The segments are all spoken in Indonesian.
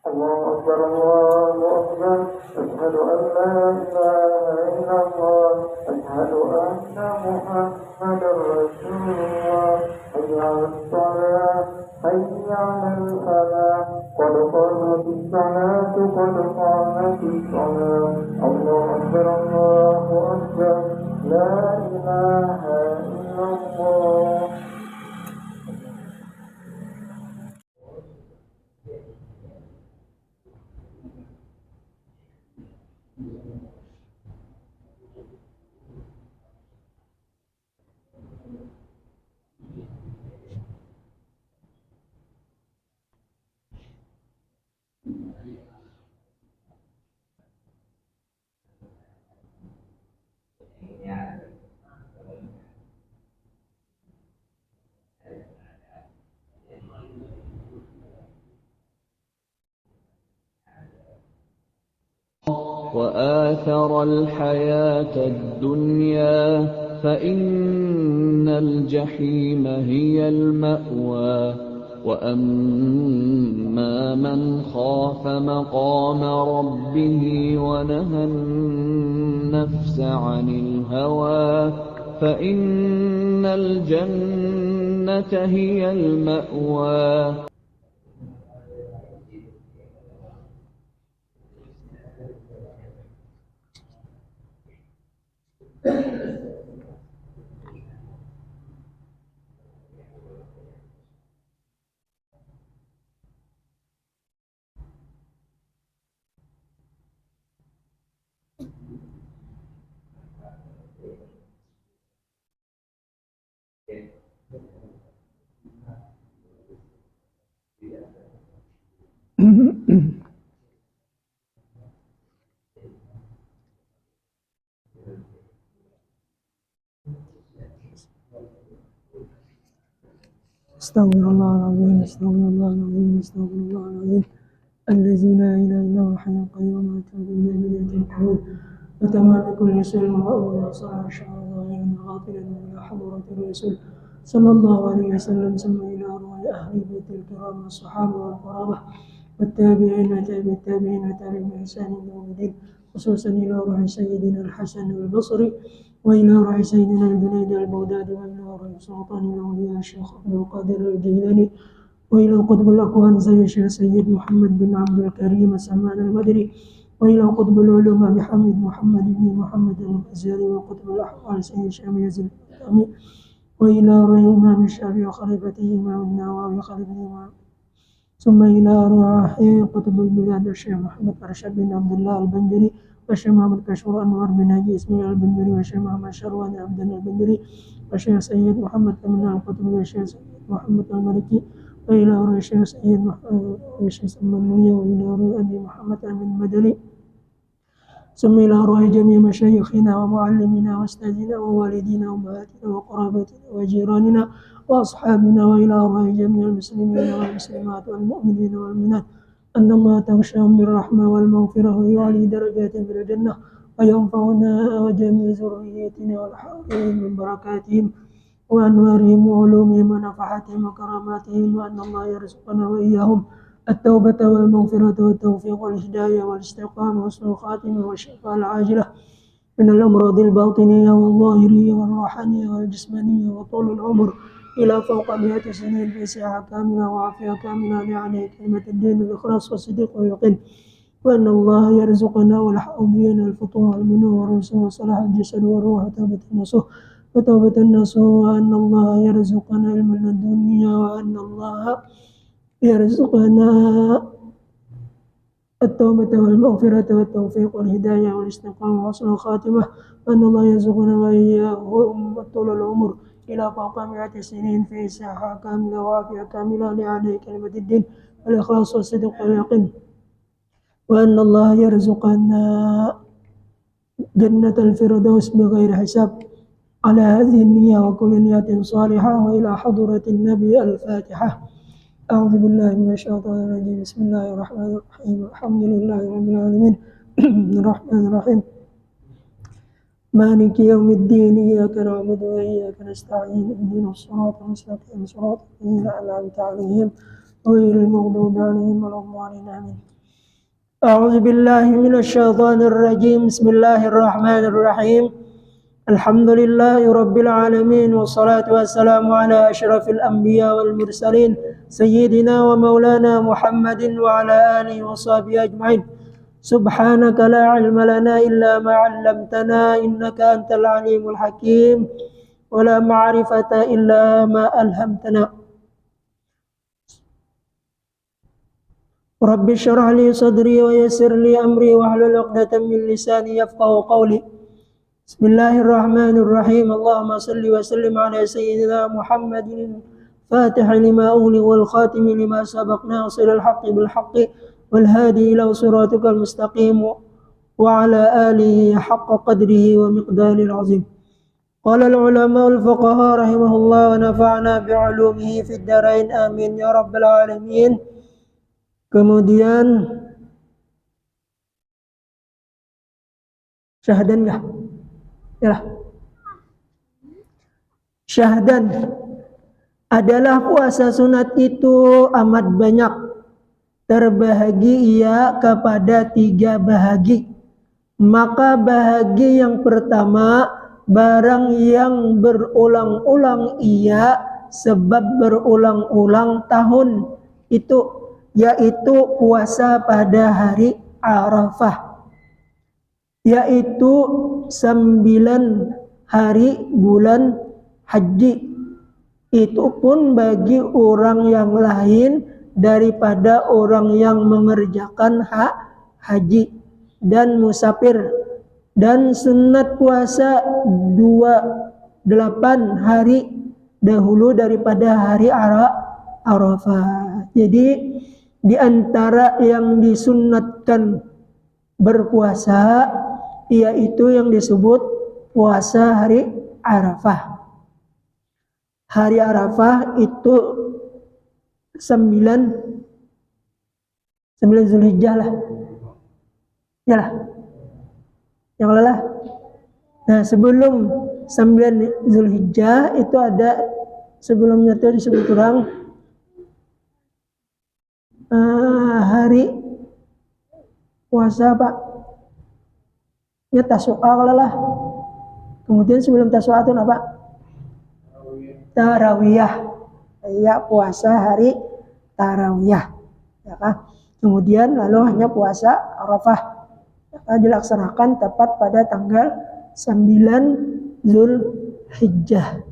الله أكبر الله أكبر أشهد أن لا إله إلا الله أشهد أن محمدا رسول الله حي على الصلاة حي على الفلاح قد قامت الصلاة قد قامت الصلاة الله أكبر الله أكبر لا إله إلا الله. وآثر الحياة الدنيا فإن الجحيم هي المأوى وأما من خاف مقام ربه ونهى النفس عن الهوى فإن الجنة هي المأوى. استغفر الله العظيم استغفر الله العظيم استغفر الله العظيم الذي لا إله إلا هو الحي القيوم لا تأخذه سنة الحول وتمام كل شيء وهو صلى شعر ظاهرا غافلا إلى حضرة الرسول صلى الله عليه وسلم ثم إلى أرواح أهل بيت الكرام والصحابة والقرابة والتابعين وتابع التابعين وتابع بإحسان إلى يوم الدين خصوصا إلى روح سيدنا الحسن البصري وإلى روح سيدنا الجنيد البغدادي وإلى روح سلطان الأولياء الشيخ عبد القادر الجيلاني وإلى قطب الأكوان سيد محمد بن عبد الكريم السمان البدري وإلى قطب العلوم بحمد محمد بن محمد الغزالي وقطب الأحوال سيد شامي يزيد الأمين وإلى روح الإمام الشافعي وخليفته إمام النووي وخليفته ثم إلى أرواح قطب البلاد الشيخ محمد أرشد بن عبد الله البنجري والشيخ محمد كشور أنور بن هاجي إسماعيل البنجري والشيخ محمد شروان عبد الله البنجري والشيخ سيد محمد أمين القطبي والشيخ سيد محمد المالكي وإلى أرواح الشيخ سيد الشيخ المنوية وإلى أرواح أبي محمد أمين المدني ثم إلى أرواح جميع مشايخنا ومعلمنا وأستاذنا ووالدينا وأمهاتنا وقرابتنا وجيراننا وأصحابنا وإلى أرواح جميع المسلمين والمسلمات والمؤمنين والمؤمنات أن الله تغشاهم بالرحمة والمغفرة ويعلي درجاتهم في الجنة وينفعنا وجميع ذريتنا والحاضرين من بركاتهم وأنوارهم وعلومهم ونفحاتهم وكراماتهم وأن الله يرزقنا وإياهم التوبة والمغفرة والتوفيق والهداية والاستقامة وحسن الخاتمة والشفاء العاجلة من الأمراض الباطنية والظاهرية والروحانية والجسمانية وطول العمر إلى فوق 100 سنين في صحة كاملة وعافية كاملة لعنة كلمة الدين والإخلاص والصدق واليقين وأن الله يرزقنا والحاضرين الفطور والمنور وصلاح الجسد والروح وتوبة النصوح وأن الله يرزقنا علما الدنيا وأن الله يرزقنا التوبة والمغفرة والتوفيق والهداية والاستقامة وحسن الخاتمة وأن الله يرزقنا وإياهم طول العمر إلى فوق 100 سنين في صحة كاملة وعافية كاملة لعنة كلمة الدين والإخلاص والصدق واليقين وأن الله يرزقنا جنة الفردوس بغير حساب على هذه النية وكل نية صالحة وإلى حضرة النبي الفاتحة. أعوذ بالله من الشيطان الرجيم. بسم الله الرحمن الرحيم. الحمد لله رب العالمين الرحمن الرحيم مالك يوم الدين إياك نعبد وإياك نستعين اهدنا الصراط المستقيم صراط الذين أنعمت عليهم غير المغضوب عليهم ولا الضالين آمين. أعوذ بالله من الشيطان الرجيم. بسم الله الرحمن الرحيم. الحمد لله رب العالمين والصلاة والسلام على أشرف الأنبياء والمرسلين سيدنا ومولانا محمد وعلى آله وصحبه أجمعين. سبحانك لا علم لنا إلا ما علمتنا إنك أنت العليم الحكيم ولا معرفة إلا ما ألهمتنا. رب اشرح لي صدري ويسر لي أمري واحلل عقدة من لساني يفقهوا قولي. بسم الله الرحمن الرحيم. اللهم صل وسلم على سيدنا محمد فاتح لما أغلق والخاتم لما سبق ناصر الحق بالحق والهادي إلى صراطك المستقيم وعلى آله حق قدره ومقدار العظيم. قال العلماء الفقهاء رحمه الله ونفعنا بعلومه في الدارين آمين يا رب العالمين. Kemudian syahdan ya? Ya. Syahdan adalah puasa sunat itu amat banyak. Terbahagi ia kepada 3 bahagi. Maka bahagi yang pertama barang yang berulang-ulang ia sebab berulang-ulang tahun itu, yaitu puasa pada hari Arafah, yaitu 9 hari bulan haji. Itu pun bagi orang yang lain daripada orang yang mengerjakan haji dan musafir. Dan sunat puasa 28 hari dahulu daripada hari Arafah. Jadi di antara yang disunatkan berpuasa yaitu yang disebut puasa hari Arafah. Hari Arafah itu 9 Zulhijjah lah. Ya lah. Yang lelah. Nah, sebelum 9 Zulhijjah itu ada sebelumnya itu disebut orang hari puasa apa? Ya Tasu'a lah. Kemudian sebelum Tasu'a itu apa? Tarawiyah. Ya puasa hari Tarawiyah. Ya kan? Kemudian lalu hanya puasa Arafah. Ya kan? Dilaksanakan tepat pada tanggal 9 Zulhijjah.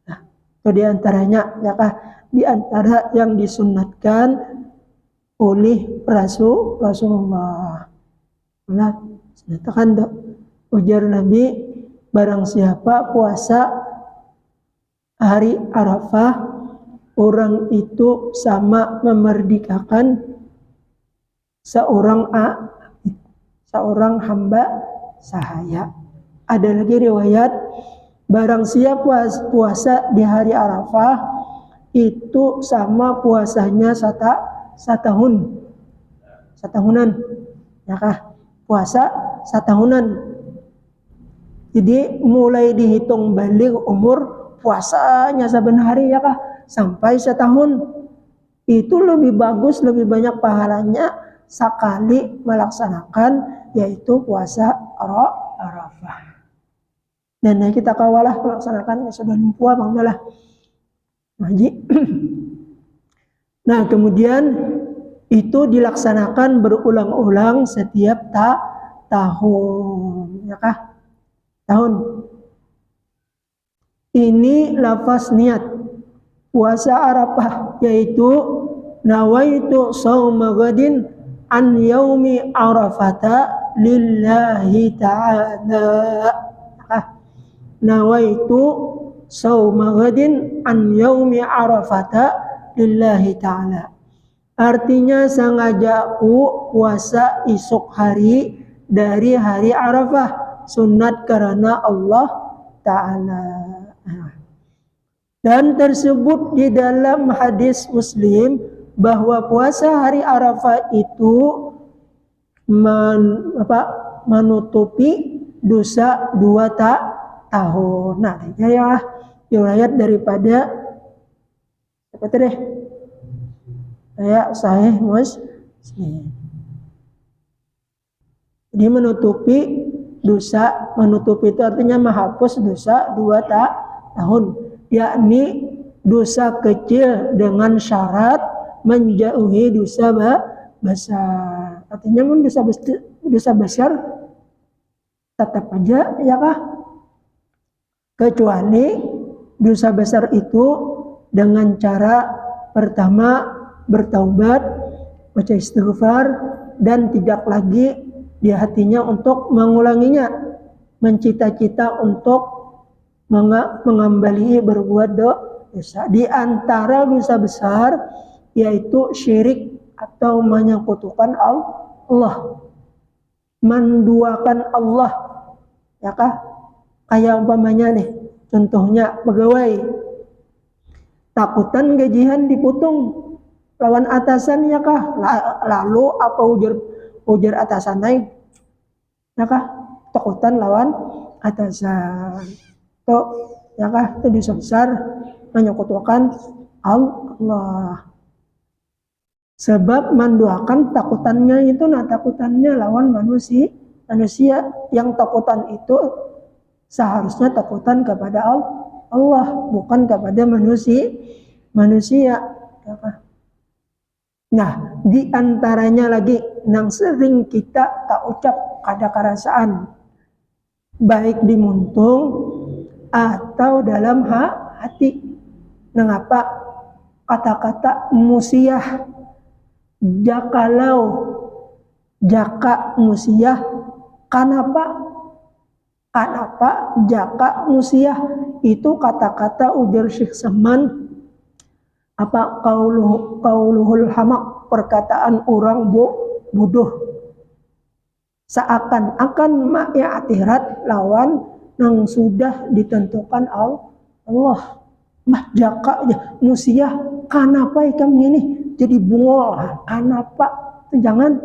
Nah, itu diantaranya ya kan? Di antara yang disunatkan oleh Rasulullah. Nah, nyatakan tuh ujar Nabi, barang siapa puasa hari Arafah, orang itu sama memerdekakan seorang hamba sahaya. Ada lagi riwayat, barang siapa puasa di hari Arafah itu sama puasanya satahunan, ya kah? Puasa satahunan. Jadi mulai dihitung balik umur puasanya saben hari, ya kah? Sampai setahun. Itu lebih bagus, lebih banyak pahalanya sekali melaksanakan, yaitu puasa Arafah. Dan kita kawalah melaksanakan sudah lupa banggalah ngaji. Nah, kemudian itu dilaksanakan berulang-ulang setiap tahun, ya kah? Tahun. Ini lafaz niat puasa Arafah, yaitu nawaitu shauma ghadin an yaumi arafata lillahi ta'ala. Nawaitu shauma ghadin an yaumi arafata lillahi ta'ala. Artinya sengajaku puasa esok hari dari hari Arafah, sunat karena Allah Ta'ala. Dan tersebut di dalam hadis Muslim bahwa puasa hari Arafah itu menutupi dosa 2 tahun. Nah, ini ya riwayat daripada seperti deh. Sahih Muslim. Jadi menutupi dosa, menutupi itu artinya menghapus dosa 2 tahun, yakni dosa kecil dengan syarat menjauhi dosa besar. Artinya dosa besar tetap aja, ya kah? Kecuali dosa besar itu dengan cara pertama bertaubat, baca istighfar, dan tidak lagi di hatinya untuk mengulanginya, mencita-cita untuk mengembali berbuat dosa. Di antara dosa besar yaitu syirik atau menyekutukan Allah, menduakan Allah, ya kah? Kayak umpamanya nih, contohnya pegawai takutan gajian diputung lawan atasan, ya kah? Lalu apa ujar atasan naik, ya kah? Takutan lawan atasan, tuh, ya kah? Itu dosa besar menyekutukan Allah. Sebab menduakan takutannya itu, takutannya lawan manusia. Yang takutan itu seharusnya takutan kepada Allah, bukan kepada manusia. Ya kah? Nah, di antaranya lagi yang sering kita tak ucap kada karasaan, baik di muntung atau dalam hati. Mengapa kata-kata musiah, jaka musiah, kenapa jaka musiah itu kata-kata ujar Syekh Saman, apa qauluhul hamak, perkataan orang bodoh, seakan-akan ma'ya'tirat lawan yang sudah ditentukan Allah. Mah jaka musiah, kenapa ikam ini jadi bungol, kenapa? Jangan,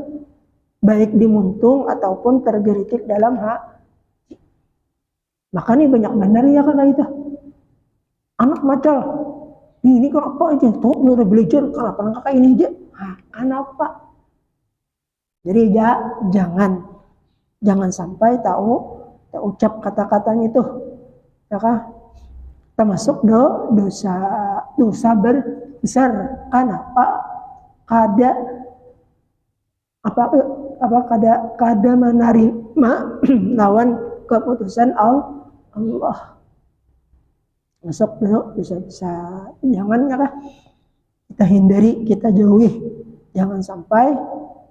baik dimuntung ataupun tergelitik dalam hati. Makanya banyak benar ya kakak itu anak macal ini kenapa aja tuh udah belajar kenapa kakak ini aja, kenapa? Jadi jangan sampai tahu ucap kata-katanya itu, ya kah? Termasuk dosa besar. Kenapa? Kada menerima lawan keputusan Allah. Masuk dosa besar. Jangan, ya kah? Kita hindari, kita jauhi. Jangan sampai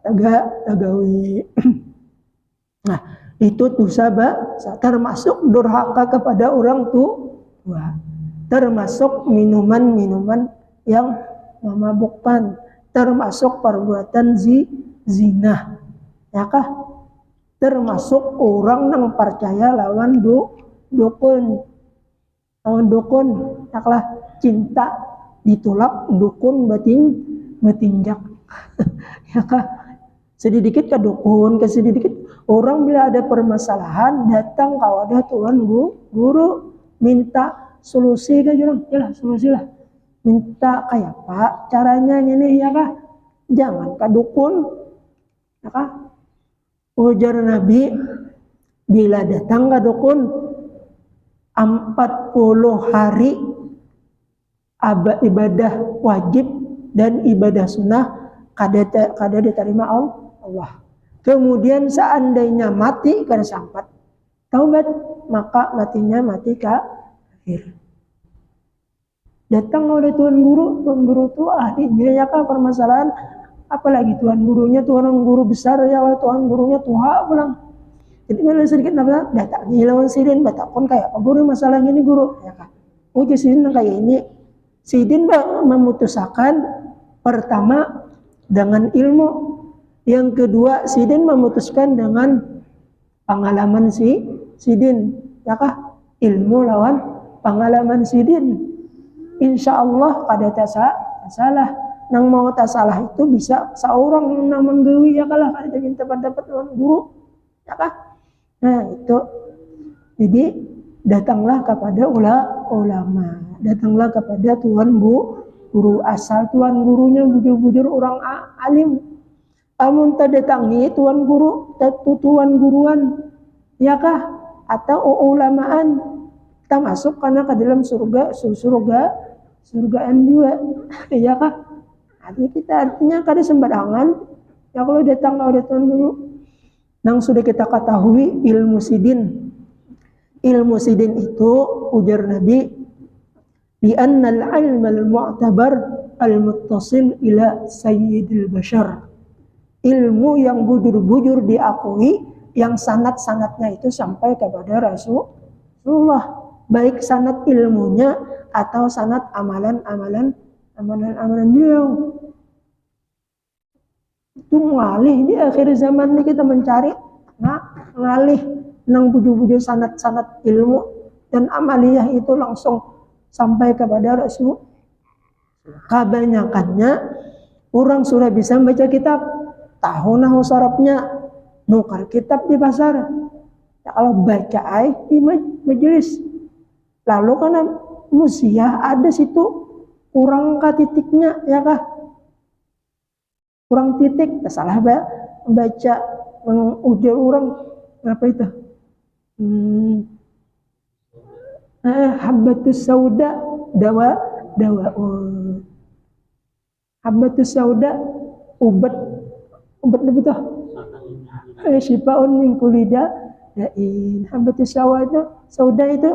tagawi. Nah, itu dosa termasuk durhaka kepada orang tua. Termasuk minuman-minuman yang memabukkan, termasuk perbuatan zina. Ya kah? Termasuk orang yang percaya lawan dukun. Lawan dukun, yaklah cinta ditolak dukun batinjak. Ya kah? Sedikit ke dukun, sedikit orang bila ada permasalahan datang ke wadah tuan guru minta solusi ke jurang, yalah solusi lah. Minta kayak Pak caranya ini ya kah? Jangan ke dukun. Ya kah? Ujar Nabi, bila datang ke dukun 40 hari ibadah wajib dan ibadah sunnah kada diterima Allah. Kemudian seandainya mati karena sampat taubat, maka matinya mati kafir. Datang oleh tuan guru itu ahlinya ya kah permasalahan, apalagi tuan gurunya tuan guru besar ya, tuan gurunya tua pulang. Jadi mana sedikit apa datang lawan sidin batakon kayak apa guru masalahnya ini guru ya kah. Uji sidin kayak ini. Sidin memutuskan pertama dengan ilmu, yang kedua sidin memutuskan dengan pengalaman sidin ya kah, ilmu lawan pengalaman sidin. Insya Allah kada salah. Nang mau tak salah itu bisa seorang nang menggawi ya kalah kada minta pendapat lawan guru ya kah. Nah itu jadi datanglah kepada ulama, datanglah kepada tuan guru asal tuan gurunya bujur-bujur orang alim. Amun tak datangi tuan guru, tuan guruan ya kah, atau ulamaan kita masuk karena ke dalam surgaan juga ya kah. Artinya kita kada sembarangan ya kalau datang ke tuan guru. Nang sudah kita ketahui ilmu sidin. Ilmu sidin itu ujar Nabi bi annal ilm al-mu'tabar al-muttasil ila sayyidil bashar. Ilmu yang bujur-bujur diakui, yang sanad-sanadnya itu sampai kepada Rasulullah, baik sanad ilmunya atau sanad amalan beliau. Itu ngalih di akhir zaman ini kita mencari ngalih nang bujur-bujur sanad ilmu dan amaliyah itu langsung sampai kepada Rasul. Kebanyakannya orang sudah bisa baca kitab, tahu nahu sorobnya, nukar kitab di pasar. Ya, kalau baca di majelis, lalu karena musiah ada situ kurang titiknya ya kah, kurang titik, tak salah baca ujar orang apa itu habbatus sauda dawa habbatus sauda ubat betul syifaun min kulli da'in. Habbatus sauda itu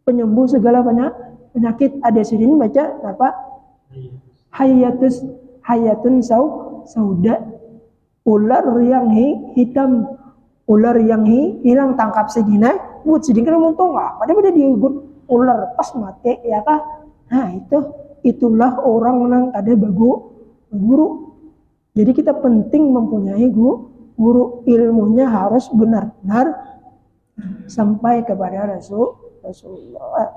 penyembuh segala penyakit. Ada sini baca apa hayatun sauda, ular yang hitam, ular yang hilang tangkap sedina but sedikit muntung apa dia diugut ular pas mati ya kah. Nah itulah orang nang ada guru. Jadi kita penting mempunyai guru, ilmunya harus benar-benar sampai kepada Rasulullah.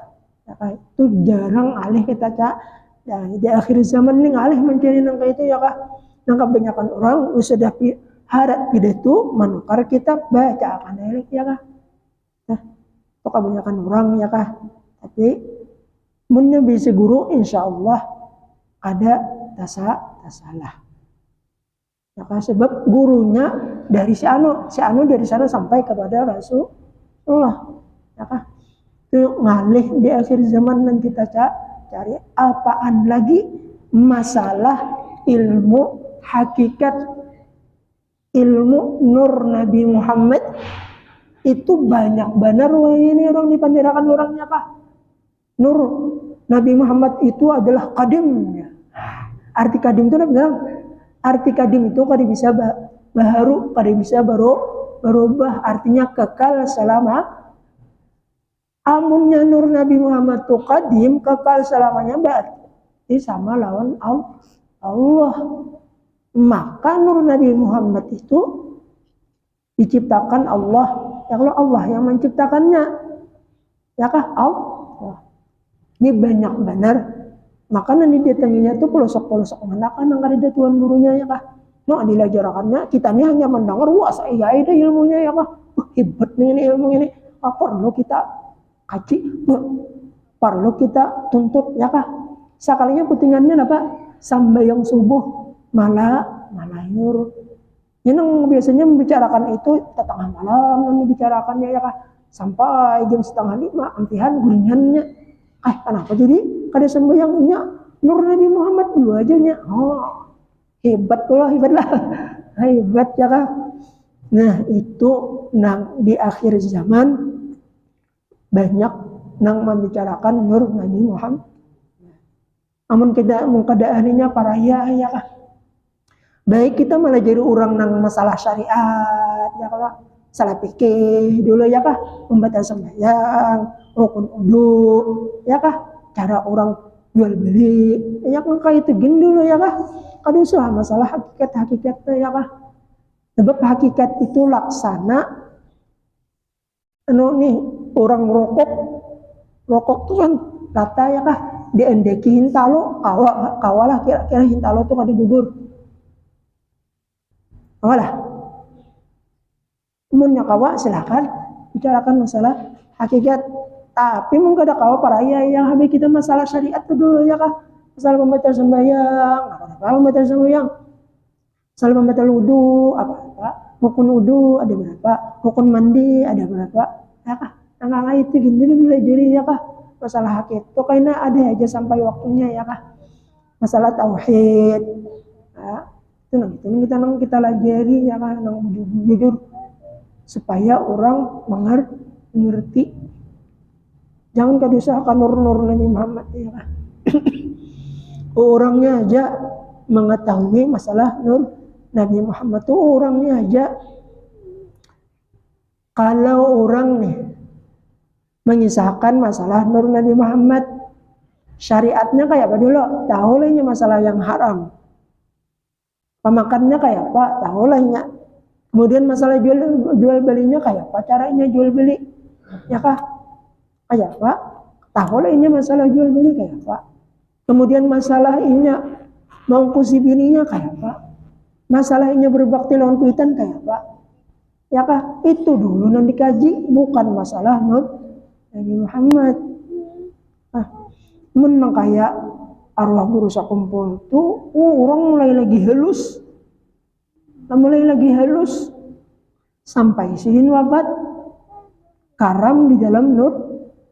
Ya, itu jarang alih kita dan di akhir zaman ini alih mencari nangka itu ya kah. Nangka kebanyakan orang sudah harap pidato menukar kitab baca akan elik ya kah. Nah, itu kebanyakan orang ya kah. Tapi munnya bisa guru insya Allah ada tasalah. Ya kah, sebab gurunya dari si anu dari sana sampai kepada Rasulullah. Ya kah. Itu ngalih di akhir zaman dan kita cari apaan lagi masalah ilmu hakikat, ilmu nur Nabi Muhammad itu banyak benar ini orang dipandirakan orangnya apa? Nur Nabi Muhammad itu adalah kadimnya. Arti kadim itu apa? Arti kadim itu kada bisa baharu, kada bisa berubah, artinya kekal selama. Amunnya nur Nabi Muhammad itu kadim, kekal selamanya, berarti sama lawan Allah. Maka nur Nabi Muhammad itu diciptakan Allah. Ya kalau Allah yang menciptakannya, ya kah Allah. Ini banyak benar. Maka nanti datanginya tuh pelosok-pelosok mana kan yang ada tuan gurunya, ya kah. Nah dilajarakannya, kita ini hanya mendengar, wah saya ada ilmunya, ya kah. Hebat nih ini ilmu ini. Perlu kita kaji, perlu kita tuntut, ya kah. Sekalinya putingannya apa? Sambayang subuh malah nyuruh. Yang biasanya membicarakan itu tengah malam yang dibicarakannya, ya kah. Sampai jam 4:30 ampihan guringannya. Kenapa jadi kada sembayangnya nur Nabi Muhammad dua aja nya. Oh, hebat lah. Hebat, ya kah. Nah, itu di akhir zaman banyak nang membicarakan nur Nabi Muhammad. Amun kita mengkadaaninya para ya kah. Baik kita malah jadi orang nang masalah syariat, ya kalau salah fikih dulu, ya kah, pembatal sembahyang, rukun wudu, ya kah, cara orang jual beli, ya kan kayak itu gini dulu, ya kah. Kadang usah masalah hakikat, ya kah. Sebab hakikat itu laksana nih orang rokok tuh kan rata, ya kah, diendeki hintalo kawalah kira-kira hintalo tuh kada gugur. Awalah. Munnya kawa silakan bicarakan masalah hakikat. Tapi mungkin ada kawa para yang habis kita masalah syariat itu dulu, ya kah. Masalah membaca sembahyang, apa membaca sembahyang. Masalah membaca wudu, apa rukun wudu ada berapa, rukun mandi ada berapa, ya kah. Nah itu gini jadi, ya kah. Masalah hakikat itu kayaknya ada aja sampai waktunya, ya kah. Masalah tauhid. Ya. Itu kita lajari, ya kan, nang jujur supaya orang mengerti. Jangan kadusahkan nur Nabi Muhammad, ya kan. Orangnya aja mengetahui masalah nur Nabi Muhammad tuh, orangnya aja. Kalau orang nih mengisahkan masalah nur Nabi Muhammad, syariatnya kayak apa dulu? Tahu lahnya masalah yang haram. Pemakannya kayak apa? Tahu lahnya. Kemudian masalah jual belinya kayak apa? Caranya jual beli, ya kah? Kayak apa? Tahu lahnya masalah jual beli kayak apa? Kemudian masalah inya mengkusi bininya kayak apa? Masalah inya berbakti lawan kuitan kayak apa? Ya kah? Itu dulu nanti dikaji, bukan masalah Nabi Muhammad. Menang kayak arwah guru sakumpul tuh, orang mulai lagi halus sampai sihin wafat karam di dalam nur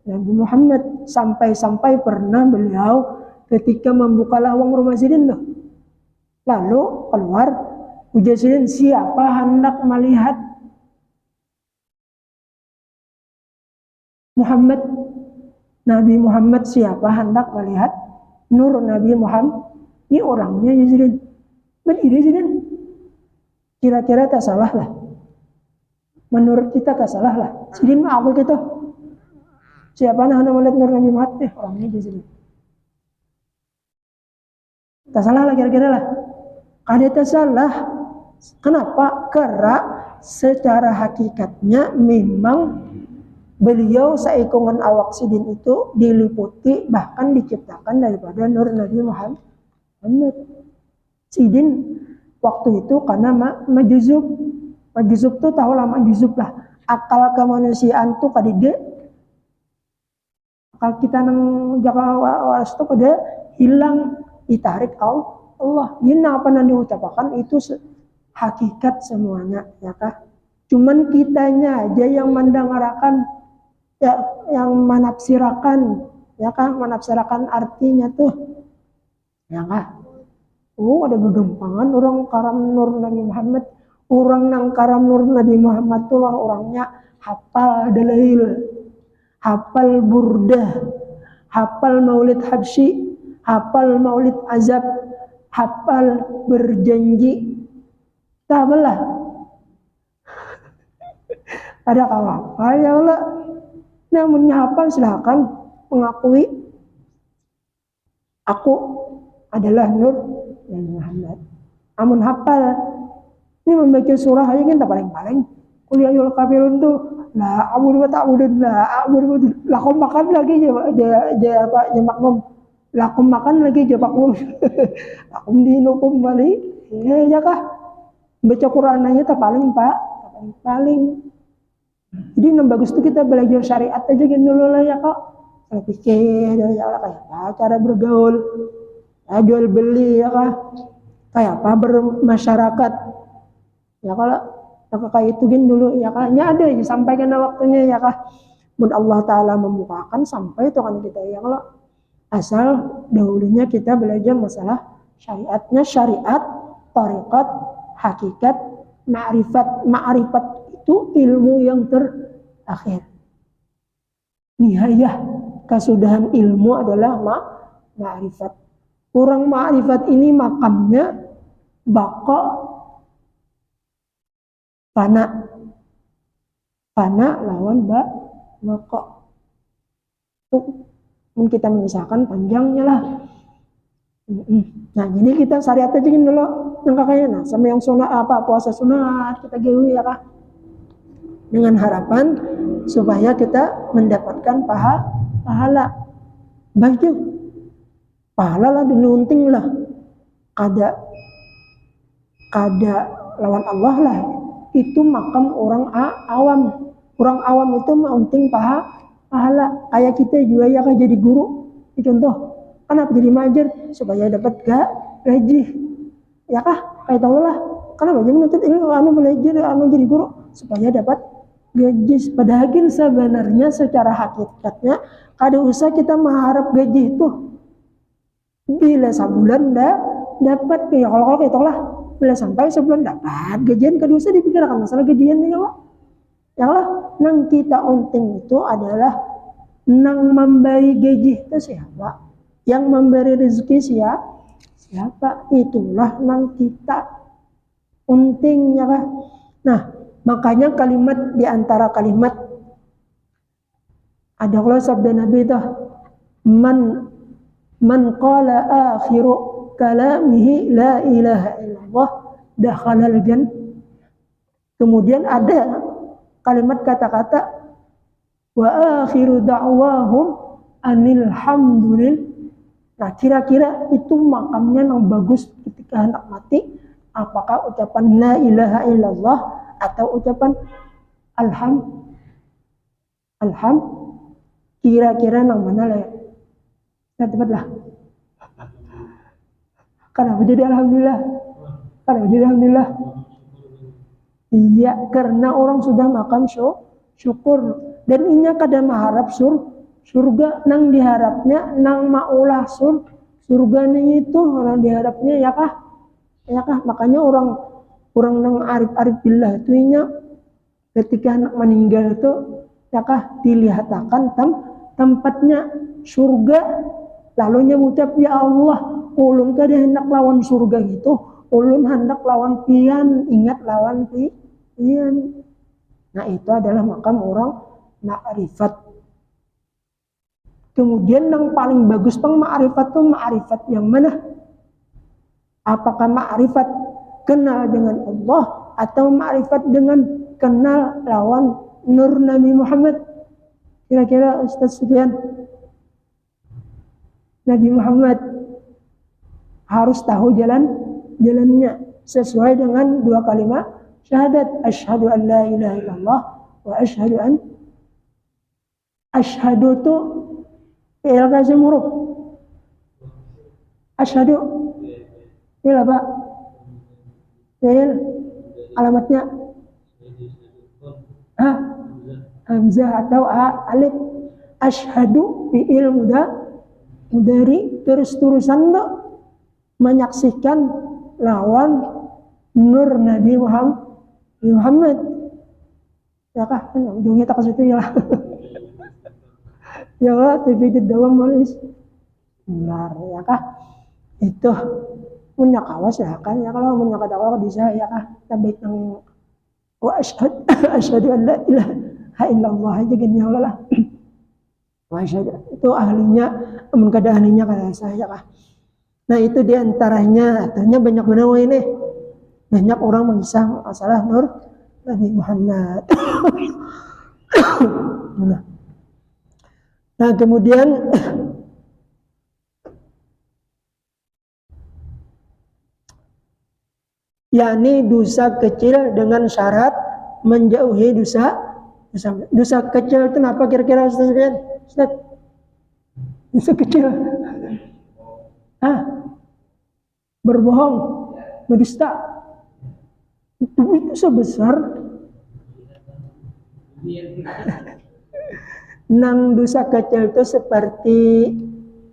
Nabi Muhammad, sampai pernah beliau ketika membuka lawang rumah sidin loh, lalu keluar ujar sidin, siapa hendak melihat Muhammad, Nabi Muhammad, siapa hendak melihat nur Nabi Muhammad. Ini orangnya ya sidin, berdiri sidin, kira-kira tak salah lah, menurut kita tak salah lah sidin mah apa gitu. Siapa nak melihat nur Nabi Muhammad, orangnya ya sidin, tak salah lah kira-kira lah. Kada tak salah. Kenapa? Karena secara hakikatnya memang beliau seikungan awak sidin itu diliputi, bahkan diciptakan daripada nur Nabi Muhammad. Sidin waktu itu karena majuzub tuh tahu lah, majuzub lah. Akal kemanusiaan tuh kadide, akal kita nang jaka waras tuh kada hilang, ditarik Allah. Ini apa yang diucapkan itu hakikat semuanya, ya kah? Cuman kitanya aja yang mendengarkan, ya, yang menafsirakan, ya kah, menafsirakan artinya tuh, ya kah. Ada kegempangan orang karam nur Nabi Muhammad. Orang nang karam nur Nabi Muhammad tuh lah orangnya hafal dalail, hafal burdah, hafal maulid habsyi, hafal maulid azab, hafal, berjanji, tak belah. Ada apa ya Allah? Namun hafal silakan mengakui aku adalah Nur dan Muhammad. Amun hafal ini membaca surah aja kan tak paling-paling. Qul ya ayyuhal kafirun tuh la a'budu wa ta'budun la a'budu lakum makan lagi aja makmum. Lakum makan lagi aja makmum. Lakum dinukum bali. Ya kah? Baca Quran aja tak paling Pak, paling. Jadi yang bagus itu kita belajar syariat aja gitu dulu lah ya kok. Saya pikir ya kayak apa cara bergaul, ya, jual beli ya kah, kayak apa bermasyarakat. Ya kalau kayak itu gini dulu ya kah, ada aja sampai kena waktunya ya kah. Mun Allah Taala membukakan sampai itu kan kita ya kalau asal dahulunya kita belajar masalah syariatnya, syariat, tariqat, hakikat, ma'rifat itu ilmu yang terakhir. Nihayah kesudahan ilmu adalah ma'rifat. Kurang ma'rifat ini makamnya baqa fana. Fana lawan baqa. Itu kita memisahkan panjangnya lah. Nah jadi kita syariat aja gini dulu yang kakaknya. Nah sama yang sunat apa puasa sunat kita gawe ya kak. Dengan harapan supaya kita mendapatkan pahala. Baik pahala lah dinunting lah. Kada lawan Allah lah. Itu makam orang awam. Orang awam itu maunting pahala. Kayak kita juga ya kan jadi guru. Contoh, kenapa jadi majer? Supaya dapat gaji. Ya kah? Kayak tahu lah. Kenapa jadi menuntut ilmu belajar jadi guru supaya dapat gaji. Padahal sebenarnya secara hakikatnya kada usah kita mengharap gaji itu. Bila sebulan dapat ya kalau kita lah bila sampai sebulan dapat gajian kada usah dipikirkan masalah gajian ya Allah. Ya Allah, nang kita unting itu adalah nang memberi gaji itu siapa? Yang memberi rezeki siapa? Itulah nang kita untingnya kan. Nah, makanya kalimat di antara kalimat ada kalau sabda Nabi itu man qala akhiru kalamihi la ilaha illallah dakhalal jannah. Kemudian ada kalimat kata-kata wa akhiru da'wahum anil hamdulillah. Nah, kira-kira itu makamnya yang bagus ketika hendak mati. Apakah ucapan la ilaha illallah atau ucapan alham? Kira-kira yang mana lah ya? Nah, tepatlah. Kenapa jadi alhamdulillah? Iya, karena orang sudah makan syukur. Dan inya kada mengharap surga nang diharapnya nang maulah surga itu orang diharapnya ya kah makanya orang nang arif billah itu inya ketika anak meninggal itu ya kah dilihatkan tempatnya surga lalu mengucap ya Allah ulun kada hendak lawan surga gitu ulun hendak lawan pian ingat lawan pian. Nah itu adalah makam orang ma'rifat. Kemudian yang paling bagus ma'rifat itu ma'rifat yang mana? Apakah ma'rifat kenal dengan Allah atau ma'rifat dengan kenal lawan Nur Nabi Muhammad? Kira-kira Ustaz Sufyan, Nabi Muhammad harus tahu jalannya sesuai dengan dua kalimat syahadat asyhadu an la ilaha illallah wa asyhadu tu fi'il kasih huruf asyhadu fi'il apa? Fi'il alamatnya hamzah atau alif. Asyhadu fi'il mudhari terus-terusan tu menyaksikan lawan Nur Nabi Muhammad. Ya kah? Ujungnya tak ke situ ya. Ya Allah, TV di dalam manis. Benar ya kah? Itu Munya kawas ya kan ya kalau munya kadawa bisa ya kah tabik nang wa asyhadu an la ilaha illallah aja gini Allah. Wa asyhadu itu ahlinya amun kada ahlinya kada saya kah. Nah itu diantaranya artinya banyak benar ini. Banyak orang mengisah masalah Nur Nabi Muhammad. Nah kemudian yakni dosa kecil dengan syarat menjauhi dosa kecil itu apa kira-kira Ustaz? Dosa kecil berbohong, berdusta itu sebesar nang dosa kecil itu seperti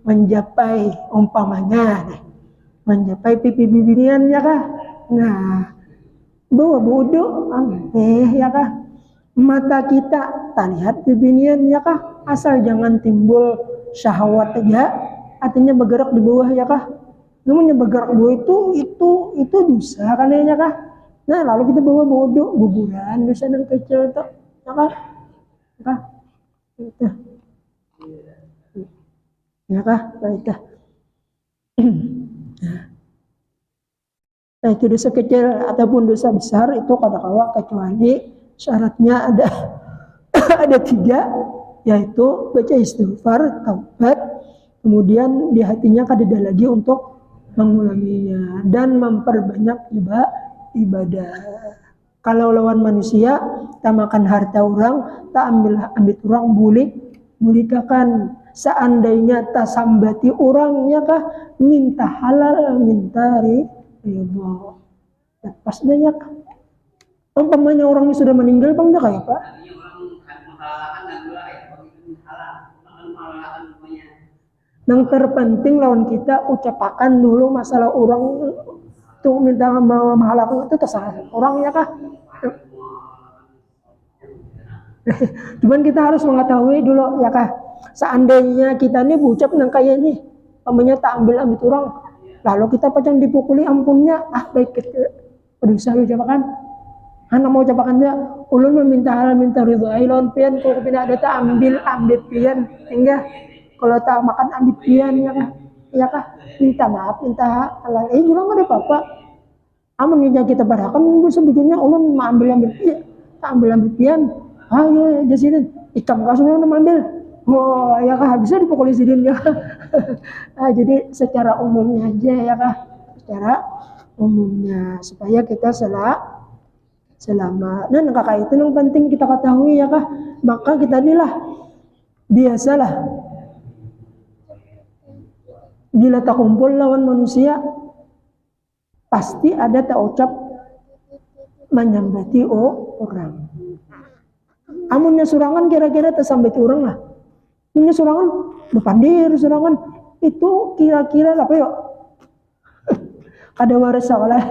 mencapai umpamanya mencapai pipi bibirian ya kah. Nah, bawa bodoh, ya kah? Mata kita tak lihat bibinian ya kah? Asal jangan timbul syahwat aja, artinya bergerak di bawah ya kah? Namanya bergerak di bawah itu dosa kan ya kah? Nah, lalu kita bawa bodoh, guguran dosa yang kecil itu, ya kah? Ya kah? Itu. Ya kah? Baik. Nah itu dosa kecil ataupun dosa besar itu kadang-kadang kecuali syaratnya ada 3, yaitu baca istighfar, taubat, kemudian di hatinya kada lagi untuk mengulanginya dan memperbanyak ibadah. Kalau lawan manusia, tak makan harta orang, tak ambil orang bulikakan. Seandainya tak sambati orangnya kah minta halal, minta ridho. Pas banyak umpamanya orangnya sudah meninggal bang dia kayak apa? Yang terpenting lawan kita ucapakan dulu masalah orang tuh minta mahal itu terserah orangnya kah? Cuman kita harus mengetahui dulu ya kah, seandainya kita ini bucap nang kayak ini namanya tak ambil orang lalu kita pacang dipukuli ampunnya baik kita berusaha ucapakan anak mau ucapakan dia ulun meminta halal minta ridho ailon pian kalau tidak ada tak ambil pian hingga kalau tak makan ambil pian ya kah minta maaf minta halal juga nggak ada apa-apa amunnya kita barakan sebetulnya ulun mau ambil pian tak ambil pian ya jadiin ikam kasihnya ambil ya kah bisa dipukuli sidin ya. Jadi secara umumnya aja ya kah, secara umumnya supaya kita selamat. Dan kakak itu yang penting kita ketahui ya kah, maka kita inilah biasalah bila tak kumpul lawan manusia pasti ada tak ucap menyambati orang. Amunnya surangan kira-kira tersambati orang lah. Amunnya surangan berpandir surangan itu kira-kira apa yuk? Ada waras salah.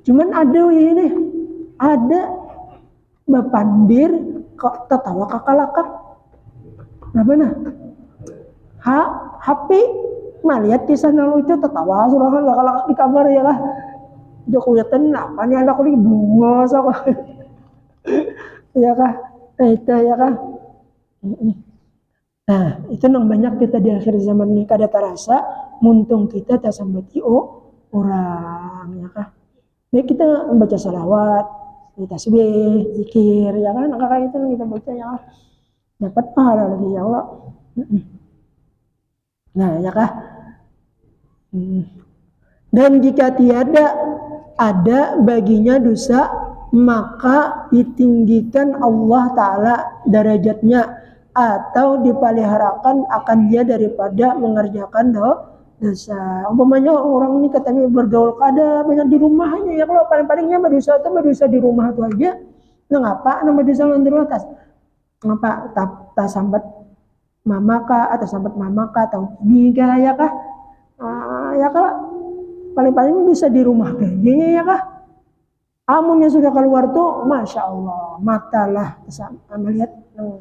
Cuman ada ini ada berpandir kok tertawa kakak-kakak. Apa nah? HP melihat kisah lalu itu tertawa surangan kakak-kakak di kamar ya lah. Jokowiatan apa nih ada kulit bunga sama. Ya kah? Itu ya kah? Nah, itu yang banyak kita di akhir zaman ini kada terasa muntung kita tak sambati orang ya kah? Baik kita baca salawat, tasbih, zikir ya kan? Kakak itu kita baca ya kah? Dapat pahala lagi ya Allah. Nah, ya kah? Dan jika tiada ada baginya dosa maka ditinggikan Allah Ta'ala derajatnya atau dipeliharakan akan dia daripada mengerjakan dosa. Umpamanya orang ini katanya bergaul kada banyak di rumahnya ya kalau paling-palingnya berdosa di rumah itu aja. Nah ngapa nama dosa di atas? Ngapa tak sambat mama kah atau sambat mama kah atau biga ya kah? Ya kah paling-paling bisa di rumah kayaknya ya kah? Amunnya sudah keluar tuh, masya Allah, matalah, melihat yang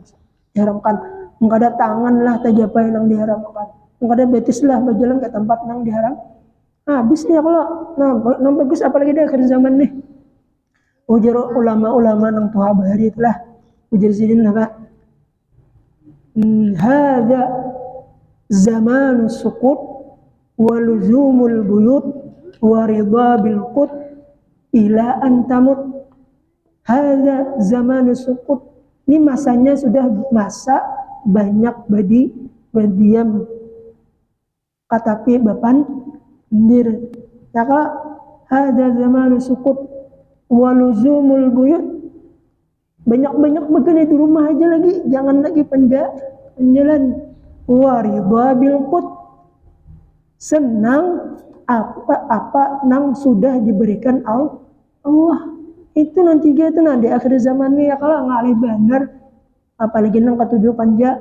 diharamkan, enggak ada tangan lah, tajapai yang diharamkan, enggak ada betis lah, berjalan ke tempat yang Habis nih kalau nah bagus apalagi di akhir zaman nih. Ujar ulama-ulama nang tuha bahari itulah ujar sidin apa? Hadza zamanu sukut wa luzumul buyut wa ridha bil qut ila an tamut. Hadza zamanu sukut. Ini masanya sudah masa banyak berdiam katapi bapan ndir. Ya kalau hadza zamanu sukut wa luzumul buyut, banyak-banyak begini di rumah aja lagi, jangan lagi penjalan. Wa ridha bil qut, senang apa nang sudah diberikan Allah. Itu nanti itu di akhir zaman nih ya kalau ngalih bener, apalagi nang ketujuh panja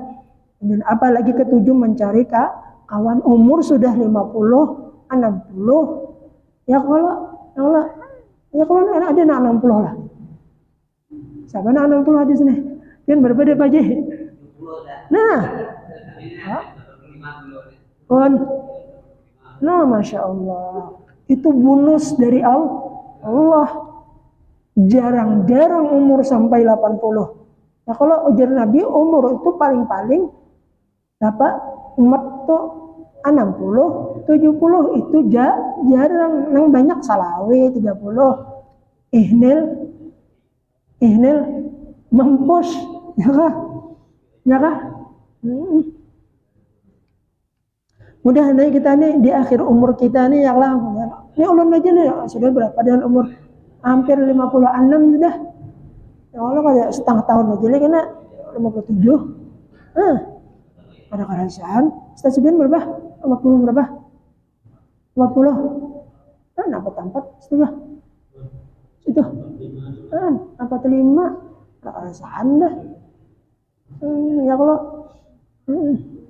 dan apalagi ketujuh mencari kawan umur sudah 50 60 ya kalau ada 60 lah. Siapa nak 60 hadis nih? Kan berbeda Pak Ji. Nah. Nah, Masya Allah. Itu bonus dari Allah. Jarang-jarang umur sampai 80. Nah, kalau ujar Nabi umur itu paling-paling dapat umat tuh 60, 70 itu jarang. Nang banyak salawe 30. Ihnil mampus ya kah? Mudah-mudahan kita nih di akhir umur kita nih ya Allah. Ini ulun aja nih sudah berapa dengan umur hampir 56 sudah. Ya Allah kayak setengah tahun aja lagi kena 57. Ada kerasaan. Stasiun berapa? 40 berapa? 40. Apa tempat setengah? Itu. Apa terima? Ada kerasaan dah. Ya kalau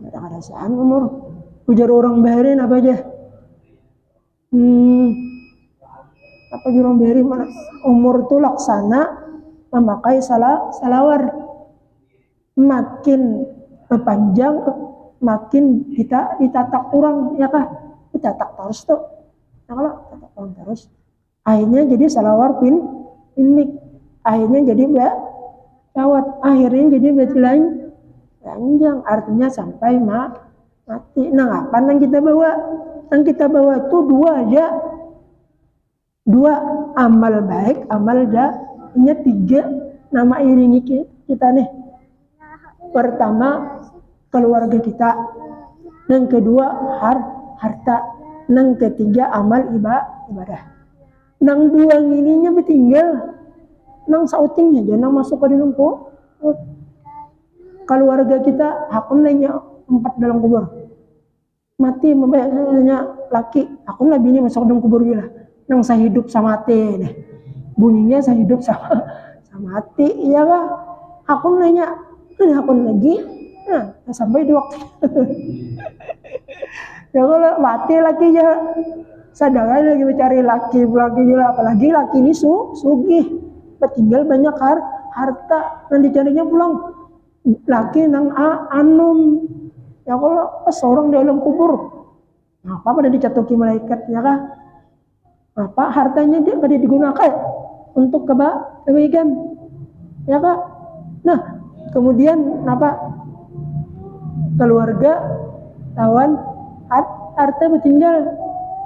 ada kerasaan umur. Ujar orang bayarin apa aja? Apa orang bayarin mana? Umur tuh laksana memakai salawar. Makin berpanjang, makin kita ditatak kurang, ya kah? Ditatak terus tuh. Nah kalau tatak kurang terus, akhirnya jadi salawar ini, akhirnya jadi cawat, akhirnya jadi panjang, artinya sampai mati. Nah, apa yang kita bawa? Yang kita bawa itu dua amal baik, amal jahnya 3 nama iringi kita nih. Pertama keluarga kita, yang kedua harta, yang ketiga amal ibadah. Nang dua ininya bertinggal, nang sautingnya jangan masuk ke dalam keluarga kita, hakun lainnya 4 dalam kubur. Mati membayarnya laki, aku lah bini masuk dalam kubur juga. Nang saya hidup sama mati deh. Bunyinya saya hidup sama mati, iya kah? Aku nanya, aku lagi, nah sampai 2 waktu. Ya kalau mati laki ya, sadar lagi mencari laki juga, apalagi laki ini sugih, tinggal banyak harta, nanti carinya pulang. Laki nang anum. Ya kalau seorang di dalam kubur, apa pada dicatuki malaikat ya kah? Apa hartanya dia kada digunakan untuk kebaikan, ya kah? Nah, kemudian apa? Keluarga, kawan, harta bertinggal,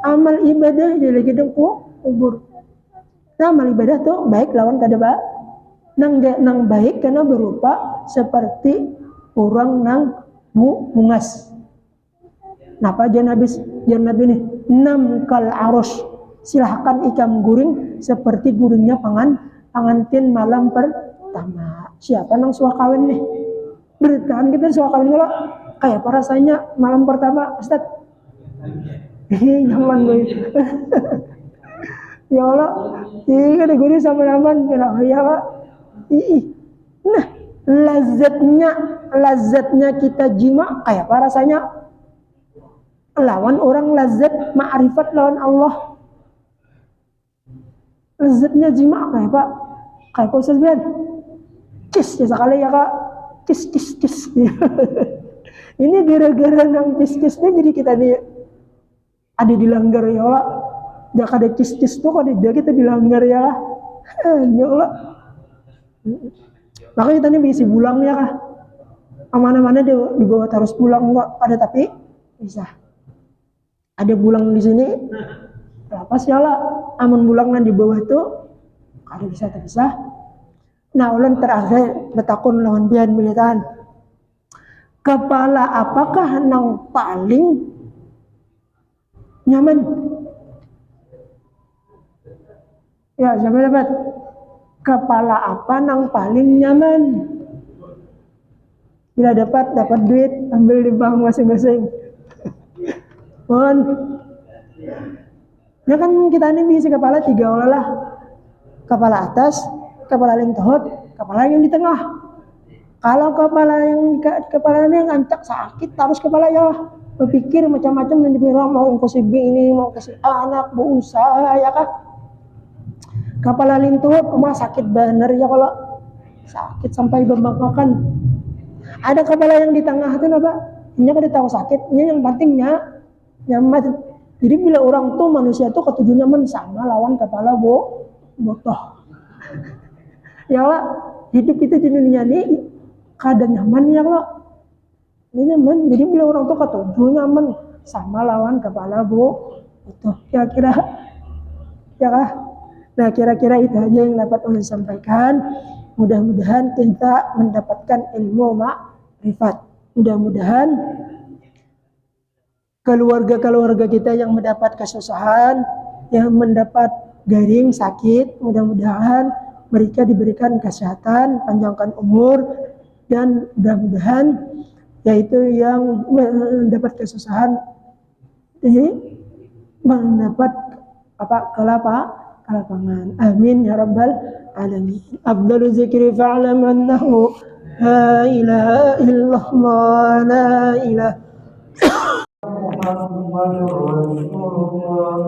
amal ibadah jadi dalam kubur. Nah, amal ibadah tuh baik lawan kada nang baik karena berupa seperti orang nang mungas. Napa jangan Nabi nih 6 kal arus. Silahkan ikam guring seperti guringnya pengantin malam pertama. Siapa nang suah kawin nih? Bertahan kita suah kawin kalau kayak apa rasanya malam pertama, Ustaz? Nyaman gue. Ya Allah, ini kan guring sama nyaman, ya Pak. Nah, lazatnya kita jima kayak apa rasanya? Lawan orang lazat ma'rifat lawan Allah. Lazatnya jima kayak apa? Kayak apa Ustaz Ben? Kis ya sekali ya Kak. Kis. Ini gara-gara nang kis-kisnya jadi kita nih ada dilanggar ya Allah. Jak ada cis-cis tuh kok dia kita dilanggar ya lah. Ya Allah. Makanya tadi bisa pulang ya kah. Mana-mana di bawah terus pulang enggak ada tapi bisa. Ada bulang di sini. Lapas ya lah. Amun bulang di bawah itu ada bisa terpisah. Nah, ulun terakhir betakun lawan bian bilitan. Kepala apakah nang paling nyaman? Ya, siapa dapat? Kepala apa nang paling nyaman? Bila dapat duit, ambil di bank masing-masing. Mohon. Ya kan kita ini bisa kepala 3 olah lah. Kepala atas, kepala lintut, kepala yang di tengah. Kalau kepala yang ancak sakit, harus kepala ya berpikir macam-macam yang dipikir mau ke si B ini, mau ke si anak, mau usaha ya kan. Kepala lintut, rumah sakit bener ya kalau sakit sampai bembang-bembangkan. Ada kepala yang di tengah itu apa? Ini kan tahu sakitnya yang pentingnya nyaman. Jadi bila orang tuh manusia tuh ketujuh nyaman sama lawan kepala botoh. Ya Allah, hidup itu di dunia ini keadaan nyaman ya Allah. Ini nyaman. Jadi bila orang tuh ketujuh nyaman sama lawan kepala botoh. Kira-kira ya kah? Nah kira-kira itu aja yang dapat ulun sampaikan. Mudah-mudahan kita mendapatkan ilmu makrifat. Mudah-mudahan keluarga-keluarga kita yang mendapat kesusahan, yang mendapat garing sakit, mudah-mudahan mereka diberikan kesehatan, panjangkan umur, dan mudah-mudahan yaitu yang mendapat kesusahan ini mendapat kelapangan. Amin ya rabbal alamin. Afdalu zikri fa'lam annahu la ilaha illallah la ilaha محمد رسول الله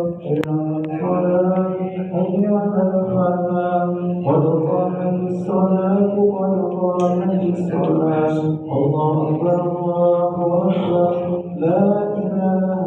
حي على الفلاح قد قامت الصلاة قد قامت الصلاة الله أكبر الله أكبر لا إله